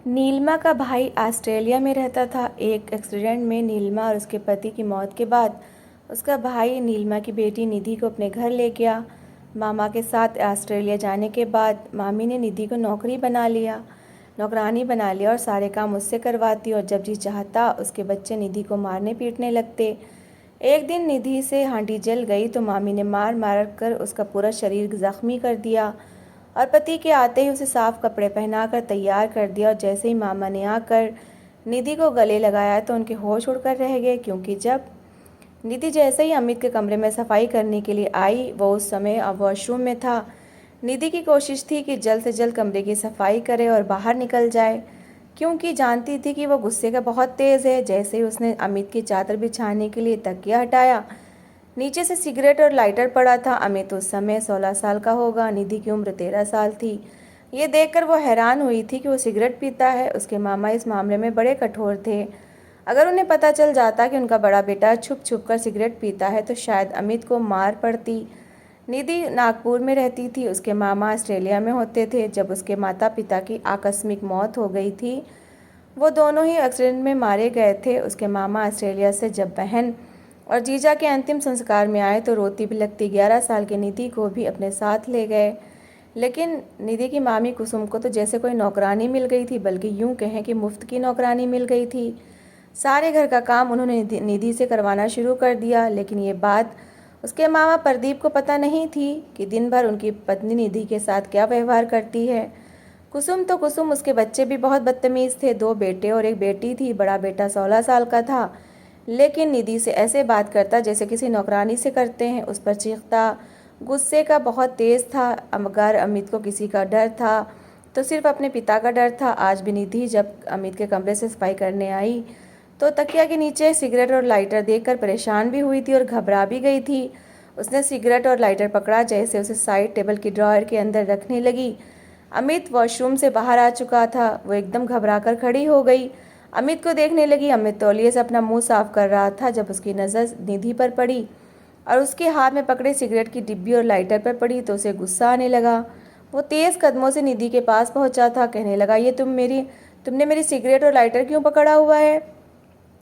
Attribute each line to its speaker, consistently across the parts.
Speaker 1: नीलिमा का भाई ऑस्ट्रेलिया में रहता था। एक एक्सीडेंट में नीलिमा और उसके पति की मौत के बाद उसका भाई नीलिमा की बेटी निधि को अपने घर ले गया। मामा के साथ ऑस्ट्रेलिया जाने के बाद मामी ने निधि को नौकरानी बना लिया और सारे काम उससे करवाती और जब जी चाहता उसके बच्चे निधि को मारने पीटने लगते। एक दिन निधि से हांडी जल गई तो मामी ने मार मार कर उसका पूरा शरीर जख्मी कर दिया और पति के आते ही उसे साफ कपड़े पहनाकर तैयार कर दिया। और जैसे ही मामा ने आकर निधि को गले लगाया तो उनके होश उड़कर रह गए, क्योंकि जब निधि जैसे ही अमित के कमरे में सफाई करने के लिए आई, वो उस समय वॉशरूम में था। निधि की कोशिश थी कि जल्द से जल्द कमरे की सफाई करे और बाहर निकल जाए, क्योंकि जानती थी कि वो गुस्से का बहुत तेज़ है। जैसे ही उसने अमित की चादर बिछाने के लिए तकिया हटाया, नीचे से सिगरेट और लाइटर पड़ा था। अमित उस समय 16 साल का होगा, निधि की उम्र 13 साल थी। ये देखकर वो हैरान हुई थी कि वो सिगरेट पीता है। उसके मामा इस मामले में बड़े कठोर थे। अगर उन्हें पता चल जाता कि उनका बड़ा बेटा छुप छुप कर सिगरेट पीता है तो शायद अमित को मार पड़ती। निधि नागपुर में रहती थी, उसके मामा ऑस्ट्रेलिया में होते थे। जब उसके माता पिता की आकस्मिक मौत हो गई थी, वो दोनों ही एक्सीडेंट में मारे गए थे। उसके मामा ऑस्ट्रेलिया से जब बहन और जीजा के अंतिम संस्कार में आए तो रोती बिलखती 11 साल की निधि को भी अपने साथ ले गए। लेकिन निधि की मामी कुसुम को तो जैसे कोई नौकरानी मिल गई थी, बल्कि यूं कहें कि मुफ्त की नौकरानी मिल गई थी। सारे घर का काम उन्होंने निधि से करवाना शुरू कर दिया। लेकिन ये बात उसके मामा प्रदीप को पता नहीं थी कि दिन भर उनकी पत्नी निधि के साथ क्या व्यवहार करती है। कुसुम, उसके बच्चे भी बहुत बदतमीज़ थे। 2 बेटे और 1 बेटी थी। बड़ा बेटा 16 साल का था, लेकिन निधि से ऐसे बात करता जैसे किसी नौकरानी से करते हैं। उस पर चीखता, गुस्से का बहुत तेज़ था। अगर अमित को किसी का डर था तो सिर्फ अपने पिता का डर था। आज भी निधि जब अमित के कमरे से सफाई करने आई तो तकिया के नीचे सिगरेट और लाइटर देखकर परेशान भी हुई थी और घबरा भी गई थी। उसने सिगरेट और लाइटर पकड़ा, जैसे उसे साइड टेबल की ड्रॉयर के अंदर रखने लगी। अमित वॉशरूम से बाहर आ चुका था। वो एकदम घबरा कर खड़ी हो गई, अमित को देखने लगी। अमित तौलिए से अपना मुंह साफ कर रहा था जब उसकी नज़र निधि पर पड़ी और उसके हाथ में पकड़े सिगरेट की डिब्बी और लाइटर पर पड़ी तो उसे गुस्सा आने लगा। वो तेज़ कदमों से निधि के पास पहुंचा था, कहने लगा, ये तुमने मेरी सिगरेट और लाइटर क्यों पकड़ा हुआ है?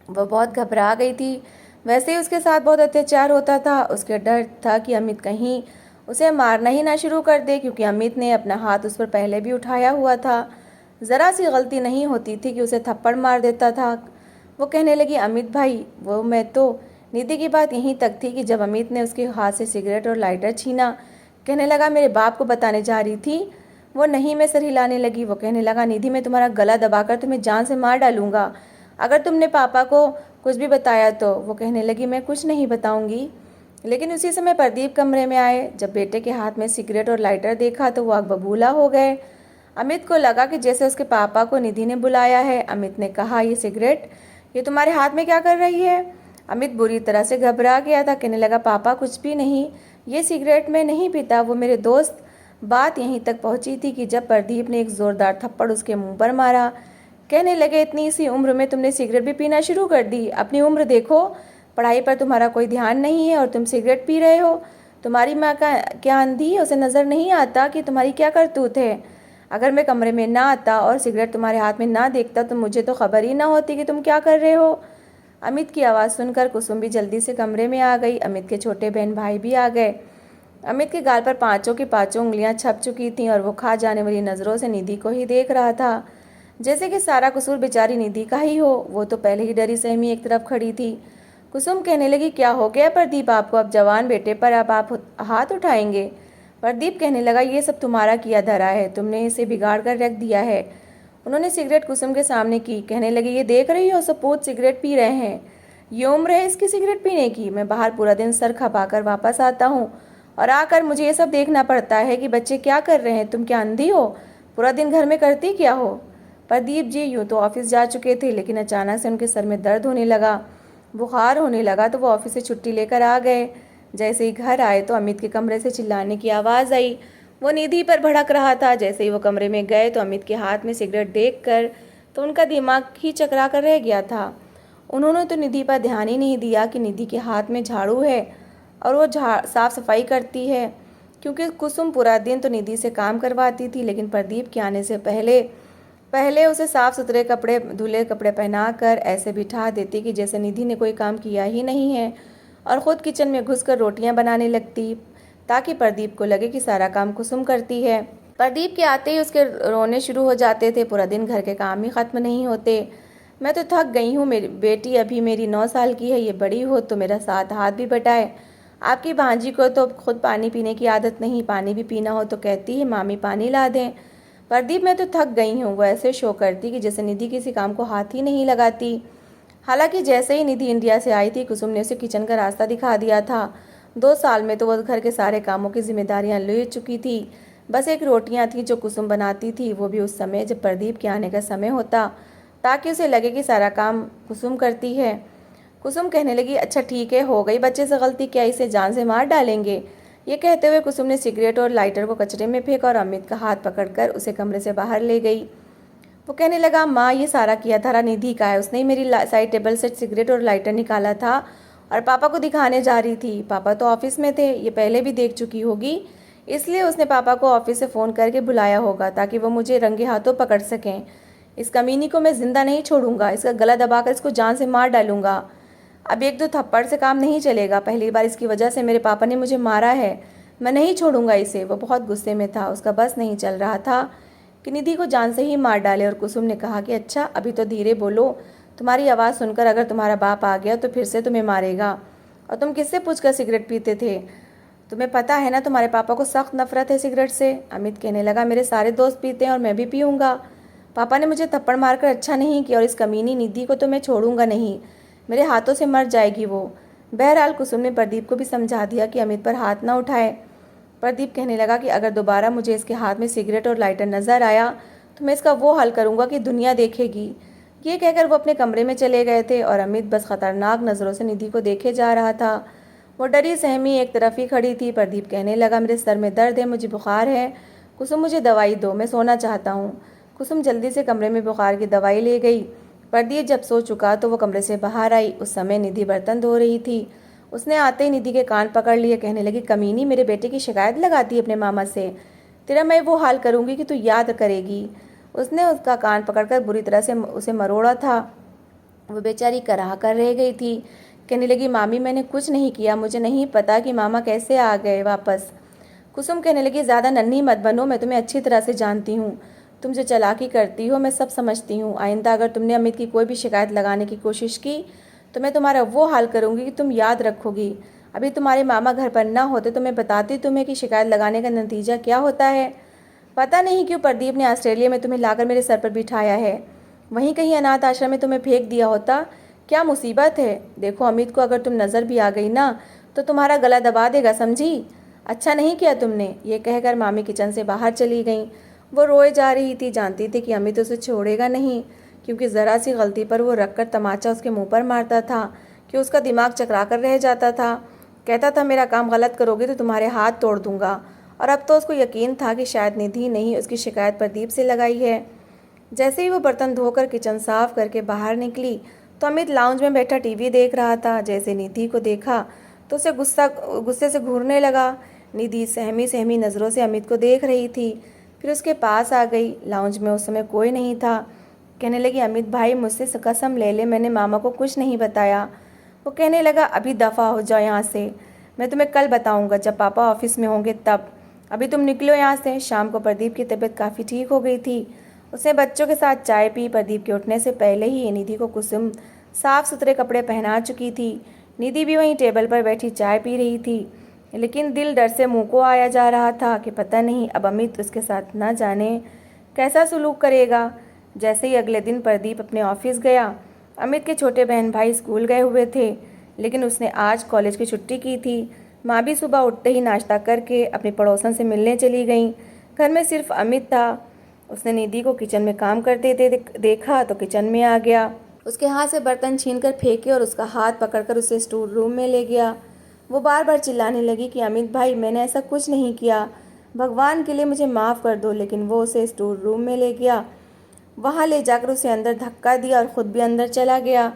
Speaker 1: वो बहुत घबरा गई थी। वैसे ही उसके साथ बहुत अत्याचार होता था। उसके डर था कि अमित कहीं उसे मारना ही ना शुरू कर दे, क्योंकि अमित ने अपना हाथ उस पर पहले भी उठाया हुआ था। ज़रा सी गलती नहीं होती थी कि उसे थप्पड़ मार देता था। वो कहने लगी, अमित भाई, वो मैं तो। निधि की बात यहीं तक थी कि जब अमित ने उसके हाथ से सिगरेट और लाइटर छीना, कहने लगा, मेरे बाप को बताने जा रही थी। वो नहीं में सर हिलाने लगी। वो कहने लगा, निधि, मैं तुम्हारा गला दबाकर तुम्हें जान से मार डालूंगा अगर तुमने पापा को कुछ भी बताया तो। वो कहने लगी, मैं कुछ नहीं बताऊंगी। लेकिन उसी समय प्रदीप कमरे में आए। जब बेटे के हाथ में सिगरेट और लाइटर देखा तो वो आग बबूला हो गए। अमित को लगा कि जैसे उसके पापा को निधि ने बुलाया है। अमित ने कहा, ये तुम्हारे हाथ में क्या कर रही है? अमित बुरी तरह से घबरा गया था, कहने लगा, पापा कुछ भी नहीं, ये सिगरेट मैं नहीं पीता, वो मेरे दोस्त। बात यहीं तक पहुंची थी कि जब प्रदीप ने एक ज़ोरदार थप्पड़ उसके मुंह पर मारा। कहने लगे, इतनी सी उम्र में तुमने सिगरेट भी पीना शुरू कर दी? अपनी उम्र देखो, पढ़ाई पर तुम्हारा कोई ध्यान नहीं है और तुम सिगरेट पी रहे हो। तुम्हारी माँ का क्या अंधी है, उसे नज़र नहीं आता कि तुम्हारी क्या करतूत है? अगर मैं कमरे में ना आता और सिगरेट तुम्हारे हाथ में ना देखता तो मुझे तो खबर ही ना होती कि तुम क्या कर रहे हो। अमित की आवाज़ सुनकर कुसुम भी जल्दी से कमरे में आ गई। अमित के छोटे बहन भाई भी आ गए। अमित के गाल पर पांचों की पांचों उंगलियां छप चुकी थीं और वो खा जाने वाली नज़रों से निधि को ही देख रहा था, जैसे कि सारा कसूर बेचारी निधि का ही हो। वो तो पहले ही डरी सहमी एक तरफ खड़ी थी। कुसुम कहने लगी, क्या हो गया प्रदीप आपको? अब जवान बेटे पर अब आप हाथ उठाएंगे? प्रदीप कहने लगा, ये सब तुम्हारा किया धरा है, तुमने इसे बिगाड़ कर रख दिया है। उन्होंने सिगरेट कुसुम के सामने की। कहने लगे, ये देख रही हो, सपूत सिगरेट पी रहे हैं। ये उम्र है इसकी सिगरेट पीने की? मैं बाहर पूरा दिन सर खपाकर वापस आता हूँ और आकर मुझे ये सब देखना पड़ता है कि बच्चे क्या कर रहे हैं। तुम क्या अंधी हो? पूरा दिन घर में करती क्या हो? प्रदीप जी यूँ तो ऑफिस जा चुके थे, लेकिन अचानक से उनके सर में दर्द होने लगा, बुखार होने लगा, तो वो ऑफिस से छुट्टी लेकर आ गए। जैसे ही घर आए तो अमित के कमरे से चिल्लाने की आवाज़ आई। वो निधि पर भड़क रहा था। जैसे ही वो कमरे में गए तो अमित के हाथ में सिगरेट देखकर तो उनका दिमाग ही चकरा कर रह गया था। उन्होंने तो निधि पर ध्यान ही नहीं दिया कि निधि के हाथ में झाड़ू है और वो साफ सफाई करती है, क्योंकि कुसुम पूरा दिन तो निधि से काम करवाती थी। लेकिन प्रदीप के आने से पहले पहले उसे साफ सुथरे कपड़े, धुले कपड़े पहनाकर ऐसे बिठा देती कि जैसे निधि ने कोई काम किया ही नहीं है, और ख़ुद किचन में घुसकर रोटियां बनाने लगती ताकि प्रदीप को लगे कि सारा काम कुसुम करती है। प्रदीप के आते ही उसके रोने शुरू हो जाते थे। पूरा दिन घर के काम ही ख़त्म नहीं होते। मैं तो थक गई हूँ, मेरी बेटी अभी मेरी 9 साल की है, ये बड़ी हो तो मेरा साथ हाथ भी बटाए। आपकी भांजी को तो खुद पानी पीने की आदत नहीं, पानी भी पीना हो तो कहती है मामी पानी ला दें। प्रदीप मैं तो थक गई हूँ, वो ऐसे शो करती कि जैसे निधि किसी काम को हाथ ही नहीं लगाती। हालांकि जैसे ही निधि इंडिया से आई थी, कुसुम ने उसे किचन का रास्ता दिखा दिया था। 2 साल में तो वह घर के सारे कामों की जिम्मेदारियां ले चुकी थी। बस एक रोटियां थी जो कुसुम बनाती थी, वो भी उस समय जब प्रदीप के आने का समय होता, ताकि उसे लगे कि सारा काम कुसुम करती है। कुसुम कहने लगी, अच्छा ठीक है, हो गई बच्चे से गलती, क्या इसे जान से मार डालेंगे। ये कहते हुए कुसुम ने सिगरेट और लाइटर को कचरे में फेंका और अमित का हाथ पकड़कर उसे कमरे से बाहर ले गई। वो कहने लगा, माँ ये सारा किया था निधि का है, उसने ही मेरी साइड टेबल से सिगरेट और लाइटर निकाला था और पापा को दिखाने जा रही थी। पापा तो ऑफिस में थे, ये पहले भी देख चुकी होगी, इसलिए उसने पापा को ऑफिस से फ़ोन करके बुलाया होगा ताकि वो मुझे रंगे हाथों पकड़ सकें। इस कमीनी को मैं ज़िंदा नहीं छोड़ूंगा, इसका गला दबाकर इसको जान से मार डालूंगा। अब 1-2 थप्पड़ से काम नहीं चलेगा, पहली बार इसकी वजह से मेरे पापा ने मुझे मारा है, मैं नहीं छोड़ूंगा इसे। वो बहुत गुस्से में था, उसका बस नहीं चल रहा था कि निधि को जान से ही मार डाले। और कुसुम ने कहा कि अच्छा अभी तो धीरे बोलो, तुम्हारी आवाज़ सुनकर अगर तुम्हारा बाप आ गया तो फिर से तुम्हें मारेगा। और तुम किससे पूछकर सिगरेट पीते थे? तुम्हें पता है ना तुम्हारे पापा को सख्त नफरत है सिगरेट से। अमित कहने लगा, मेरे सारे दोस्त पीते हैं और मैं भी पीऊँगा। पापा ने मुझे थप्पड़ मारकर अच्छा नहीं किया और इस कमीनी निधि को तो मैं छोड़ूंगा नहीं, मेरे हाथों से मर जाएगी वो। बहरहाल कुसुम ने प्रदीप को भी समझा दिया कि अमित पर हाथ ना उठाए। प्रदीप कहने लगा कि अगर दोबारा मुझे इसके हाथ में सिगरेट और लाइटर नज़र आया तो मैं इसका वो हाल करूँगा कि दुनिया देखेगी। ये कहकर वो अपने कमरे में चले गए थे और अमित बस खतरनाक नज़रों से निधि को देखे जा रहा था। वो डरी सहमी एक तरफ ही खड़ी थी। प्रदीप कहने लगा, मेरे सर में दर्द है, मुझे बुखार है, कुसुम मुझे दवाई दो, मैं सोना चाहता हूँ। कुसुम जल्दी से कमरे में बुखार की दवाई ले गई। प्रदीप जब सो चुका तो वो कमरे से बाहर आई। उस समय निधि बर्तन धो रही थी। उसने आते ही निधि के कान पकड़ लिए, कहने लगी, कमीनी मेरे बेटे की शिकायत लगाती है अपने मामा से, तेरा मैं वो हाल करूँगी कि तू याद करेगी। उसने उसका कान पकड़कर बुरी तरह से उसे मरोड़ा था। वो बेचारी कराह कर रह गई थी। कहने लगी, मामी मैंने कुछ नहीं किया, मुझे नहीं पता कि मामा कैसे आ गए वापस। कुसुम कहने लगी, ज़्यादा नन्ही मत बनो, मैं तुम्हें अच्छी तरह से जानती हूँ, तुम जो चालाकी करती हो मैं सब समझती हूँ। आइंदा अगर तुमने अमित की कोई भी शिकायत लगाने की कोशिश की तो मैं तुम्हारा वो हाल करूँगी कि तुम याद रखोगी। अभी तुम्हारे मामा घर पर ना होते तो मैं बताती तुम्हें कि शिकायत लगाने का नतीजा क्या होता है। पता नहीं क्यों प्रदीप ने ऑस्ट्रेलिया में तुम्हें लाकर मेरे सर पर बिठाया है, वहीं कहीं अनाथ आश्रम में तुम्हें फेंक दिया होता। क्या मुसीबत है। देखो अमित को अगर तुम नज़र भी आ गई ना तो तुम्हारा गला दबा देगा, समझी। अच्छा नहीं किया तुमने। ये कहकर मामी किचन से बाहर चली गई। वो रोए जा रही थी, जानती थी कि अमित उसे छोड़ेगा नहीं, क्योंकि ज़रा सी गलती पर वो रखकर तमाचा उसके मुंह पर मारता था कि उसका दिमाग चकरा कर रह जाता था। कहता था, मेरा काम गलत करोगे तो तुम्हारे हाथ तोड़ दूंगा। और अब तो उसको यकीन था कि शायद निधि ने ही उसकी शिकायत प्रदीप से लगाई है। जैसे ही वो बर्तन धोकर किचन साफ करके बाहर निकली तो अमित लाउंज में बैठा टीवी देख रहा था। जैसे निधि को देखा तो उसे गुस्से से घूरने लगा। निधि सहमी सहमी नज़रों से अमित को देख रही थी, फिर उसके पास आ गई। लाउंज में उस समय कोई नहीं था। कहने लगी, अमित भाई मुझसे कसम ले ले, मैंने मामा को कुछ नहीं बताया। वो कहने लगा, अभी दफ़ा हो जाओ यहाँ से, मैं तुम्हें कल बताऊँगा जब पापा ऑफिस में होंगे तब। अभी तुम निकलो यहाँ से। शाम को प्रदीप की तबीयत काफ़ी ठीक हो गई थी। उसने बच्चों के साथ चाय पी। प्रदीप के उठने से पहले ही निधि को कुसुम साफ़ सुथरे कपड़े पहना चुकी थी। निधि भी वहीं टेबल पर बैठी चाय पी रही थी, लेकिन दिल डर से मुंह को आया जा रहा था कि पता नहीं अब अमित उसके साथ ना जाने कैसा सलूक करेगा। जैसे ही अगले दिन प्रदीप अपने ऑफिस गया, अमित के छोटे बहन भाई स्कूल गए हुए थे, लेकिन उसने आज कॉलेज की छुट्टी की थी। माँ भी सुबह उठते ही नाश्ता करके अपनी पड़ोसन से मिलने चली गई। घर में सिर्फ अमित था। उसने निधि को किचन में काम करते देखा तो किचन में आ गया। उसके हाथ से बर्तन छीनकर फेंके और उसका हाथ पकड़कर उसे स्टोर रूम में ले गया। वो बार बार चिल्लाने लगी कि अमित भाई मैंने ऐसा कुछ नहीं किया, भगवान के लिए मुझे माफ़ कर दो। लेकिन वो उसे स्टोर रूम में ले गया। वहाँ ले जाकर उसे अंदर धक्का दिया और ख़ुद भी अंदर चला गया।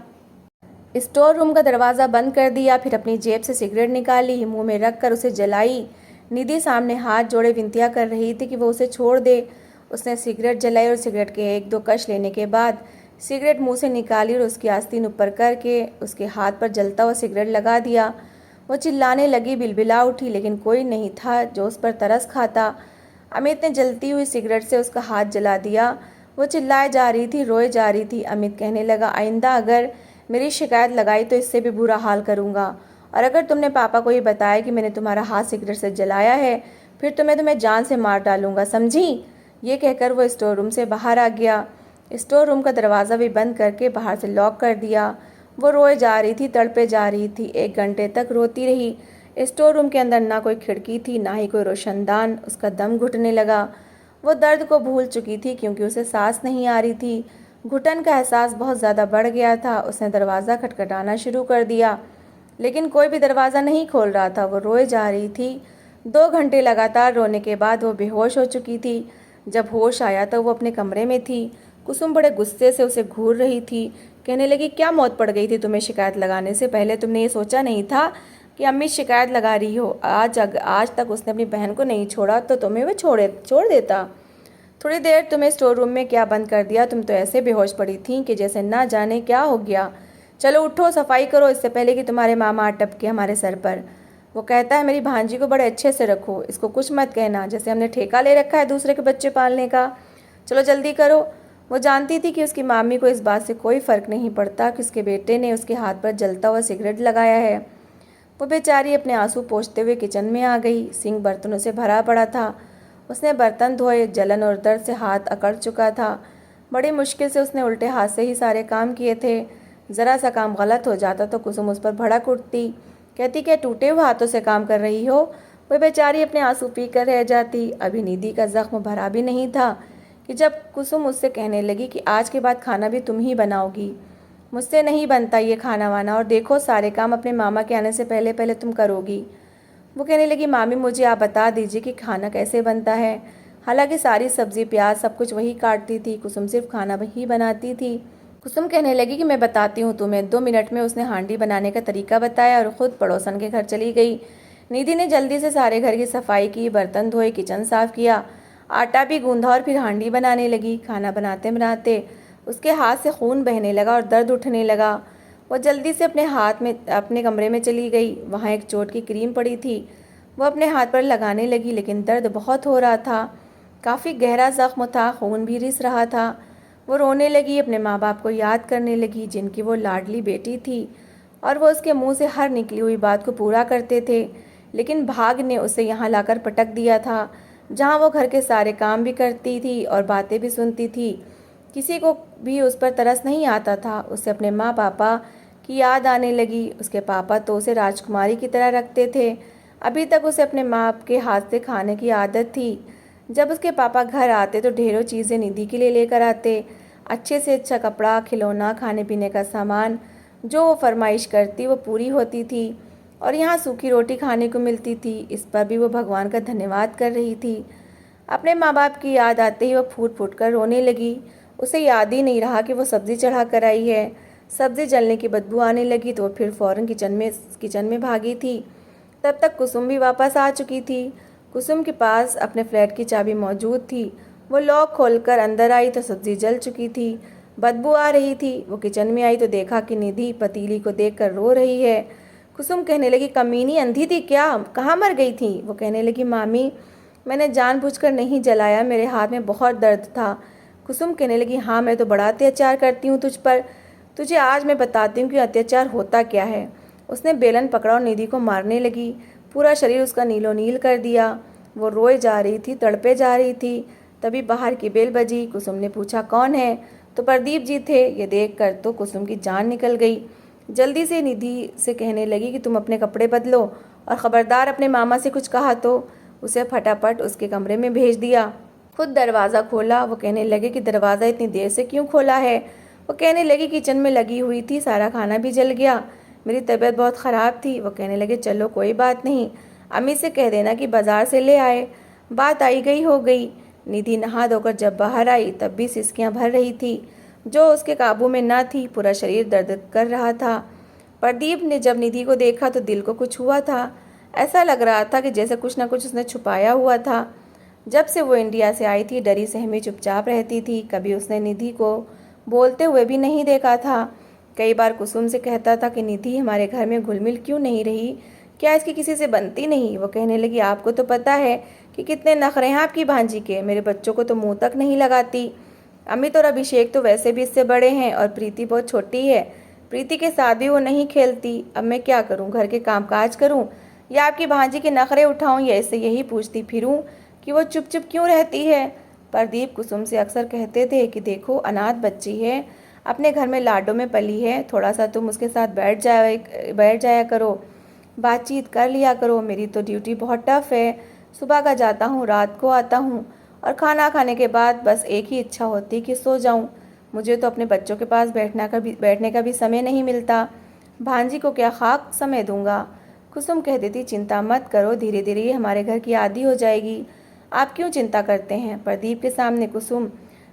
Speaker 1: स्टोर रूम का दरवाज़ा बंद कर दिया, फिर अपनी जेब से सिगरेट निकाली, मुंह में रख कर उसे जलाई। निधि सामने हाथ जोड़े विनतियाँ कर रही थी कि वो उसे छोड़ दे उसने सिगरेट जलाई और सिगरेट के एक दो कश लेने के बाद सिगरेट मुंह से निकाली और उसकी आस्तीन ऊपर करके उसके हाथ पर जलता हुआ सिगरेट लगा दिया। वो चिल्लाने लगी, बिलबिला उठी, लेकिन कोई नहीं था जो उस पर तरस खाता। अमित ने जलती हुई सिगरेट से उसका हाथ जला दिया। वो चिल्लाए जा रही थी, रोए जा रही थी। अमित कहने लगा, आइंदा अगर मेरी शिकायत लगाई तो इससे भी बुरा हाल करूँगा, और अगर तुमने पापा को ये बताया कि मैंने तुम्हारा हाथ सिगरेट से जलाया है फिर तो मैं तुम्हें जान से मार डालूंगा, समझी? ये कहकर वो स्टोर रूम से बाहर आ गया। स्टोर रूम का दरवाज़ा भी बंद करके बाहर से लॉक कर दिया। वो रोए जा रही थी, तड़पे जा रही थी। 1 घंटे तक रोती रही। स्टोर रूम के अंदर ना कोई खिड़की थी, ना ही कोई रोशनदान। उसका दम घुटने लगा। वो दर्द को भूल चुकी थी क्योंकि उसे सांस नहीं आ रही थी। घुटन का एहसास बहुत ज़्यादा बढ़ गया था। उसने दरवाज़ा खटखटाना शुरू कर दिया, लेकिन कोई भी दरवाज़ा नहीं खोल रहा था। वो रोए जा रही थी। 2 घंटे लगातार रोने के बाद वो बेहोश हो चुकी थी। जब होश आया तो वो अपने कमरे में थी। कुसुम बड़े गुस्से से उसे घूर रही थी। कहने लगी, क्या मौत पड़ गई थी तुम्हें शिकायत लगाने से पहले? तुमने ये सोचा नहीं था कि अम्मी शिकायत लगा रही हो? आज तक उसने अपनी बहन को नहीं छोड़ा तो तुम्हें वो छोड़ देता। थोड़ी देर तुम्हें स्टोर रूम में क्या बंद कर दिया? तुम तो ऐसे बेहोश पड़ी थी कि जैसे ना जाने क्या हो गया। चलो उठो, सफाई करो, इससे पहले कि तुम्हारे मामा अटपके हमारे सर पर। वो कहता है मेरी भांजी को बड़े अच्छे से रखो, इसको कुछ मत कहना, जैसे हमने ठेका ले रखा है दूसरे के बच्चे पालने का। चलो जल्दी करो। वो जानती थी कि उसकी मामी को इस बात से कोई फ़र्क नहीं पड़ता कि उसके बेटे ने उसके हाथ पर जलता हुआ सिगरेट लगाया है। वो बेचारी अपने आंसू पोंछते हुए किचन में आ गई। सिंक बर्तनों से भरा पड़ा था। उसने बर्तन धोए। जलन और दर्द से हाथ अकड़ चुका था। बड़ी मुश्किल से उसने उल्टे हाथ से ही सारे काम किए थे। ज़रा सा काम गलत हो जाता तो कुसुम उस पर भड़क उठती। कहती, क्या टूटे हुए हाथों से काम कर रही हो? वह बेचारी अपने आंसू पी कर रह जाती। अभी निधि का जख्म भरा भी नहीं था कि जब कुसुम उससे कहने लगी कि आज के बाद खाना भी तुम ही बनाओगी, मुझसे नहीं बनता ये खाना वाना, और देखो सारे काम अपने मामा के आने से पहले पहले तुम करोगी। वो कहने लगी, मामी मुझे आप बता दीजिए कि खाना कैसे बनता है। हालांकि सारी सब्जी प्याज सब कुछ वही काटती थी, कुसुम सिर्फ खाना वही बनाती थी। कुसुम कहने लगी कि मैं बताती हूँ तुम्हें। 2 मिनट में उसने हांडी बनाने का तरीका बताया और ख़ुद पड़ोसन के घर चली गई। निधि ने जल्दी से सारे घर की सफाई की, बर्तन धोए, किचन साफ़ किया, आटा भी गूंधा और फिर हांडी बनाने लगी। खाना बनाते बनाते उसके हाथ से खून बहने लगा और दर्द उठने लगा। वो जल्दी से अपने कमरे में चली गई। वहाँ एक चोट की क्रीम पड़ी थी। वो अपने हाथ पर लगाने लगी, लेकिन दर्द बहुत हो रहा था। काफ़ी गहरा ज़ख्म था, खून भी रिस रहा था। वो रोने लगी, अपने माँ बाप को याद करने लगी जिनकी वो लाडली बेटी थी, और वो उसके मुंह से हर निकली हुई बात को पूरा करते थे। लेकिन भाग ने उसे यहाँ लाकर पटक दिया था, जहाँ वो घर के सारे काम भी करती थी और बातें भी सुनती थी। किसी को भी उस पर तरस नहीं आता था। उसे अपने माँ पापा की याद आने लगी। उसके पापा तो उसे राजकुमारी की तरह रखते थे। अभी तक उसे अपने माँ के हाथ से खाने की आदत थी। जब उसके पापा घर आते तो ढेरों चीज़ें निधि के लिए लेकर आते। अच्छे से अच्छा कपड़ा, खिलौना, खाने पीने का सामान। जो वो फरमाइश करती वो पूरी होती थी, और यहाँ सूखी रोटी खाने को मिलती थी। इस पर भी वो भगवान का धन्यवाद कर रही थी। अपने माँ बाप की याद आते ही वो फूट फूट कर रोने लगी। उसे याद ही नहीं रहा कि वो सब्ज़ी चढ़ा कर आई है। सब्ज़ी जलने की बदबू आने लगी तो वो फिर फ़ौरन किचन में भागी थी। तब तक कुसुम भी वापस आ चुकी थी। कुसुम के पास अपने फ्लैट की चाबी मौजूद थी। वो लॉक खोलकर अंदर आई तो सब्ज़ी जल चुकी थी, बदबू आ रही थी। वो किचन में आई तो देखा कि निधि पतीली को देखकर रो रही है। कुसुम कहने लगी, कमीनी अंधी थी क्या? कहाँ मर गई थी? वो कहने लगी, मामी मैंने जानबूझकर नहीं जलाया, मेरे हाथ में बहुत दर्द था। कुसुम कहने लगी, हाँ मैं तो बड़ा अत्याचार करती हूँ तुझ पर। तुझे आज मैं बताती हूँ कि अत्याचार होता क्या है। उसने बेलन पकड़ा और निधि को मारने लगी। पूरा शरीर उसका नीलो नील कर दिया। वो रोए जा रही थी, तड़पे जा रही थी। तभी बाहर की बेल बजी। कुसुम ने पूछा, कौन है? तो प्रदीप जी थे। ये देखकर तो कुसुम की जान निकल गई। जल्दी से निधि से कहने लगी कि तुम अपने कपड़े बदलो, और ख़बरदार अपने मामा से कुछ कहा तो। उसे फटाफट उसके कमरे में भेज दिया। खुद दरवाज़ा खोला। वो कहने लगे कि दरवाज़ा इतनी देर से क्यों खोला है? वो कहने लगी, किचन में लगी हुई थी, सारा खाना भी जल गया, मेरी तबीयत बहुत ख़राब थी। वो कहने लगे, चलो कोई बात नहीं, अम्मी से कह देना कि बाज़ार से ले आए। बात आई गई हो गई। निधि नहा धोकर जब बाहर आई तब भी सिसकियाँ भर रही थी, जो उसके काबू में न थी। पूरा शरीर दर्द कर रहा था। प्रदीप ने जब निधि को देखा तो दिल को कुछ हुआ था। ऐसा लग रहा था कि जैसे कुछ न कुछ उसने छुपाया हुआ था। जब से वो इंडिया से आई थी डरी सहमी चुपचाप रहती थी, कभी उसने निधि को बोलते हुए भी नहीं देखा था। कई बार कुसुम से कहता था कि निधि हमारे घर में घुल मिल क्यों नहीं रही, क्या इसकी किसी से बनती नहीं। वो कहने लगी आपको तो पता है कि कितने नखरे हैं आपकी भांजी के, मेरे बच्चों को तो मुंह तक नहीं लगाती। अमित और अभिषेक तो वैसे भी इससे बड़े हैं और प्रीति बहुत छोटी है, प्रीति के साथ भी वो नहीं खेलती। अब मैं क्या करूं, घर के कामकाज करूं या आपकी भांजी के नखरे उठाऊं या इससे यही पूछती फिरूं कि वो चुप चुप क्यों रहती है। प्रदीप कुसुम से अक्सर कहते थे कि देखो अनाथ बच्ची है, अपने घर में लाडों में पली है, थोड़ा सा तुम उसके साथ बैठ जाया करो, बातचीत कर लिया करो। मेरी तो ड्यूटी बहुत टफ है, सुबह का जाता हूँ रात को आता हूँ और खाना खाने के बाद बस एक ही इच्छा होती कि सो जाऊँ। मुझे तो अपने बच्चों के पास बैठने का भी समय नहीं मिलता, भांजी को क्या खाक समय दूंगा। कुसुम कहती थी चिंता मत करो, धीरे धीरे ये हमारे घर की आदी हो जाएगी, आप क्यों चिंता करते हैं। प्रदीप के सामने कुसुम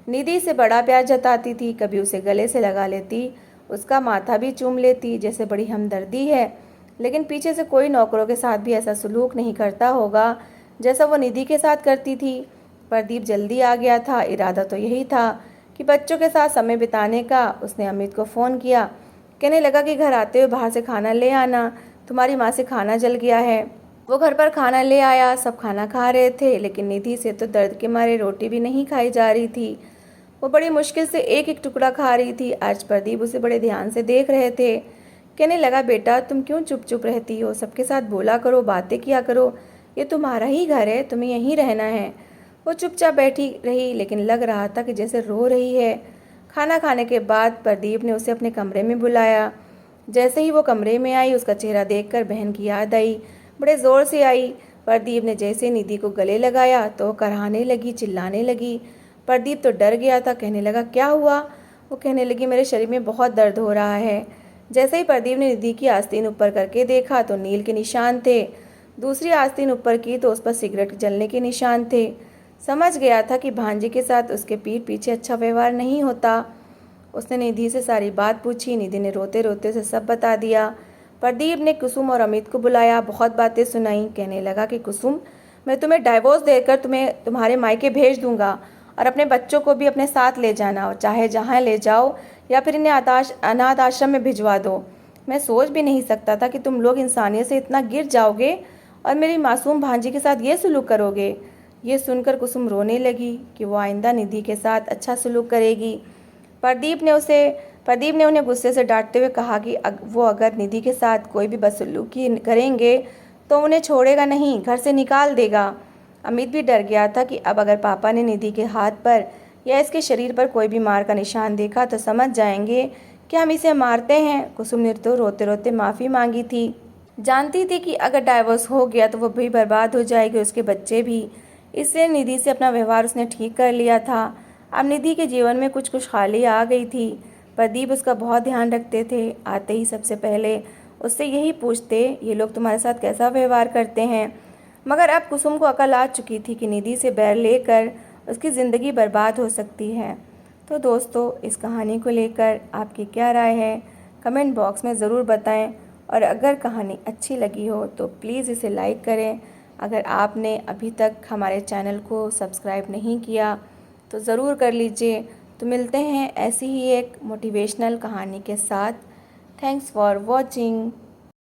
Speaker 1: निधि से बड़ा प्यार जताती थी, कभी उसे गले से लगा लेती, उसका माथा भी चूम लेती जैसे बड़ी हमदर्दी है। लेकिन पीछे से कोई नौकरों के साथ भी ऐसा सलूक नहीं करता होगा जैसा वो निधि के साथ करती थी। प्रदीप जल्दी आ गया था, इरादा तो यही था कि बच्चों के साथ समय बिताने का। उसने अमित को फ़ोन किया, कहने लगा कि घर आते हुए बाहर से खाना ले आना, तुम्हारी माँ से खाना जल गया है। वो घर पर खाना ले आया, सब खाना खा रहे थे, लेकिन निधि से तो दर्द के मारे रोटी भी नहीं खाई जा रही थी। वो बड़ी मुश्किल से एक एक टुकड़ा खा रही थी। आज प्रदीप उसे बड़े ध्यान से देख रहे थे। कहने लगा बेटा तुम क्यों चुप चुप रहती हो, सबके साथ बोला करो, बातें किया करो, ये तुम्हारा ही घर है, तुम्हें यहीं रहना है। वो चुपचाप बैठी रही, लेकिन लग रहा था कि जैसे रो रही है। खाना खाने के बाद प्रदीप ने उसे अपने कमरे में बुलाया। जैसे ही वो कमरे में आई उसका चेहरा देखकर बहन की याद आई, बड़े ज़ोर से आई। प्रदीप ने जैसे निधि को गले लगाया तो वो कराहने लगी, चिल्लाने लगी। प्रदीप तो डर गया था, कहने लगा क्या हुआ। वो कहने लगी मेरे शरीर में बहुत दर्द हो रहा है। जैसे ही प्रदीप ने निधि की आस्तीन ऊपर करके देखा तो नील के निशान थे, दूसरी आस्तीन ऊपर की तो उस पर सिगरेट जलने के निशान थे। समझ गया था कि भांजे के साथ उसके पीठ पीछे अच्छा व्यवहार नहीं होता। उसने निधि से सारी बात पूछी, निधि ने रोते रोते उसे सब बता दिया। प्रदीप ने कुसुम और अमित को बुलाया, बहुत बातें सुनाई। कहने लगा कि कुसुम मैं तुम्हें डाइवोर्स देकर तुम्हारे मायके भेज दूंगा और अपने बच्चों को भी अपने साथ ले जाना, और चाहे जहाँ ले जाओ या फिर इन्हें अनाथ आश्रम में भिजवा दो। मैं सोच भी नहीं सकता था कि तुम लोग इंसानियत से इतना गिर जाओगे और मेरी मासूम भांजी के साथ ये सलूक करोगे। ये सुनकर कुसुम रोने लगी कि वो आइंदा निधि के साथ अच्छा सलूक करेगी। प्रदीप ने उन्हें गुस्से से डांटते हुए कहा कि वो अगर निधि के साथ कोई भी बदसलूकी करेंगे तो उन्हें छोड़ेगा नहीं, घर से निकाल देगा। अमित भी डर गया था कि अब अगर पापा ने निधि के हाथ पर या इसके शरीर पर कोई भी मार का निशान देखा तो समझ जाएंगे कि हम इसे मारते हैं। कुसुम ने तो रोते रोते माफ़ी मांगी थी, जानती थी कि अगर डाइवोर्स हो गया तो वो भी बर्बाद हो जाएगी, उसके बच्चे भी। इसलिए निधि से अपना व्यवहार उसने ठीक कर लिया था। अब निधि के जीवन में कुछ खुशहाली आ गई थी। प्रदीप उसका बहुत ध्यान रखते थे, आते ही सबसे पहले उससे यही पूछते ये लोग तुम्हारे साथ कैसा व्यवहार करते हैं। मगर अब कुसुम को अकल आ चुकी थी कि निधि से बैर लेकर उसकी ज़िंदगी बर्बाद हो सकती है। तो दोस्तों इस कहानी को लेकर आपकी क्या राय है, कमेंट बॉक्स में ज़रूर बताएं। और अगर कहानी अच्छी लगी हो तो प्लीज़ इसे लाइक करें। अगर आपने अभी तक हमारे चैनल को सब्सक्राइब नहीं किया तो ज़रूर कर लीजिए। तो मिलते हैं ऐसी ही एक मोटिवेशनल कहानी के साथ। Thanks for watching.